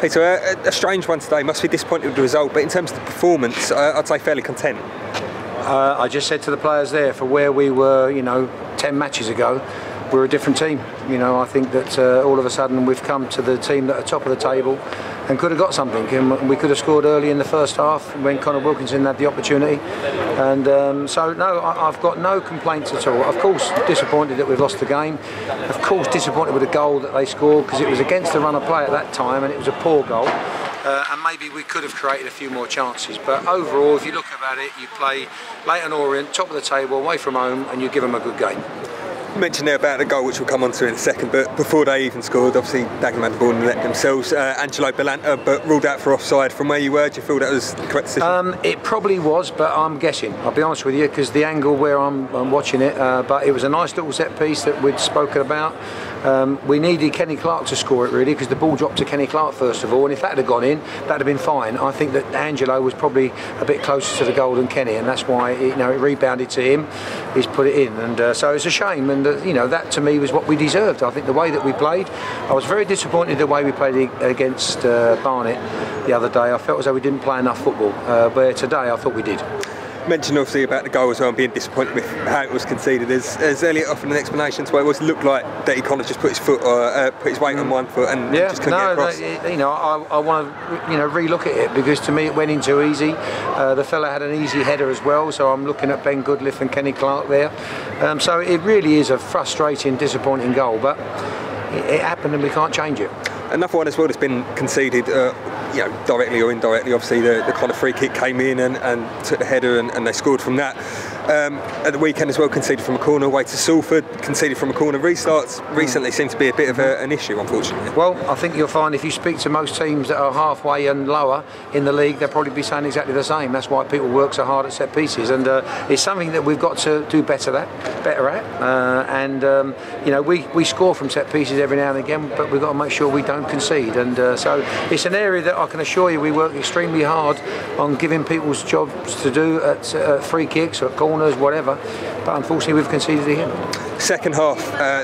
Peter, a strange one today. Must be disappointed with the result, but in terms of the performance, I'd say fairly content. I just said to the players there, for where we were, 10 matches ago, we're a different team. I think that all of a sudden we've come to the team that are top of the table and could have got something. And we could have scored early in the first half when Connor Wilkinson had the opportunity. And so, no, I've got no complaints at all. Of course, disappointed that we've lost the game. Of course, disappointed with the goal that they scored, because it was against the run of play at that time and it was a poor goal. And maybe we could have created a few more chances, but overall, if you look about it, you play Leyton Orient, top of the table, away from home, and you give them a good game. You mentioned there about the goal, which we'll come on to in a second, but before they even scored, obviously Dagenham had the ball in the net themselves. Angelo Belanta, but ruled out for offside. From where you were, do you feel that was the correct decision? It probably was, but I'm guessing. I'll be honest with you, because the angle where I'm watching it, but it was a nice little set piece that we'd spoken about. We needed Kenny Clark to score it, really, because the ball dropped to Kenny Clark first of all, and if that had gone in, that'd have been fine. I think that Angelo was probably a bit closer to the goal than Kenny, and that's why it rebounded to him. He's put it in, and so it's a shame. And that to me was what we deserved. I think the way that we played, I was very disappointed the way we played against Barnet the other day. I felt as though we didn't play enough football, where today I thought we did. Mentioned obviously about the goal as well and being disappointed with how it was conceded. As Elliot offered an explanation to where it was, looked like that he kind of just put his foot or put his weight on one foot and just couldn't get across. I want to re-look at it, because to me it went in too easy. The fella had an easy header as well, so I'm looking at Ben Goodliff and Kenny Clark there. So it really is a frustrating, disappointing goal, but it happened and we can't change it. Another one as well that's been conceded, directly or indirectly. Obviously, the kind of free kick came in and took the header and they scored from that. At the weekend as well, conceded from a corner away to Salford, conceded from a corner. Restarts recently seem to be a bit of an issue, unfortunately. Well, I think you'll find if you speak to most teams that are halfway and lower in the league, they'll probably be saying exactly the same. That's why people work so hard at set pieces, and it's something that we've got to do better at. We score from set pieces every now and again, but we've got to make sure we don't concede. And so it's an area that I can assure you we work extremely hard on giving people's jobs to do at free kicks or at corners, whatever. But unfortunately, we've conceded again. Second half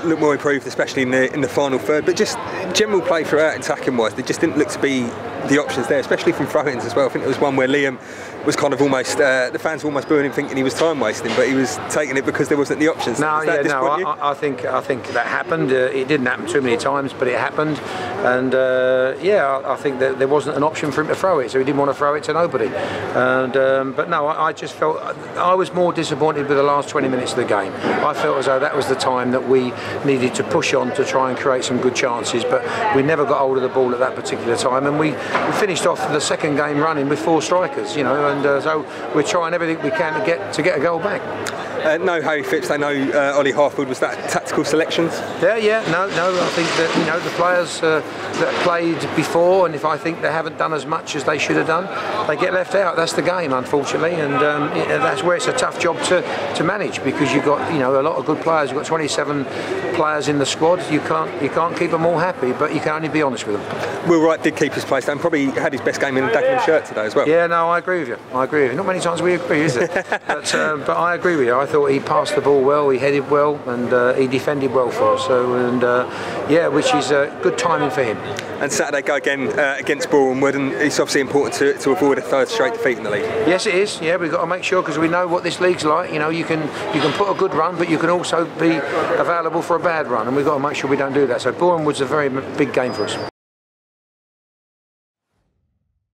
looked more improved, especially in the final third. But just general play throughout, attacking-wise, there just didn't look to be the options there, especially from throw-ins as well. I think there was one where Liam was kind of almost, the fans were almost booing him, thinking he was time wasting, but he was taking it because there wasn't the options. I think that happened. It didn't happen too many times, but it happened. And I think that there wasn't an option for him to throw it, so he didn't want to throw it to nobody. But no, I just felt I was more disappointed with the last 20 minutes of the game. I felt as though that was the time that we needed to push on to try and create some good chances, but we never got hold of the ball at that particular time, and we finished off the second game running with 4 strikers, and so we're trying everything we can to get a goal back. No Harry Phipps, they know Ollie Harford. Was that tactical selections? No, I think that the players that played before, and if I think they haven't done as much as they should have done, they get left out. That's the game, unfortunately, and that's where it's a tough job to manage, because you've got a lot of good players. You've got 27 players in the squad. You can't keep them all happy, but you can only be honest with them. Will Wright did keep his place and probably had his best game in a Dagenham shirt today as well. Yeah, no, I agree with you. Not many times we agree, is it? But I agree with you. I thought he passed the ball well, he headed well, and he defended well for us. Which is good timing for him. And Saturday go again against Boreham Wood, and it's obviously important to avoid a third straight defeat in the league. Yes, it is. Yeah, we've got to make sure, because we know what this league's like. You can put a good run, but you can also be available for a bad run, and we've got to make sure we don't do that. So Boreham Wood's a very big game for us.